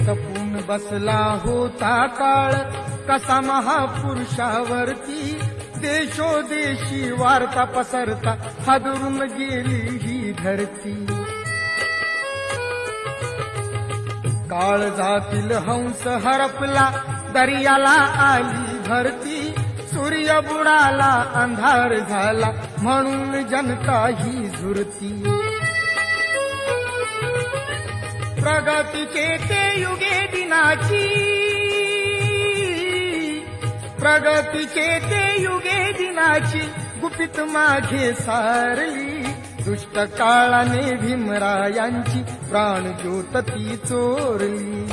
टपून बसला होता काळ कसा महापुरुषावरती, देशोदेशी वार्ता पसरता हादरून गेली ही धरती. काळजातील हंस हरपला दर्याला आली भरती, सूर्य बुडाला अंधार झाला म्हणून जनता ही झुरती. प्रगतीचे ते युगे दिनाची, प्रगतीचे ते युगे दिनाची गुपित मागे सारली. दुष्ट काळाने भीमरायांची प्राणज्योत ती चोरली.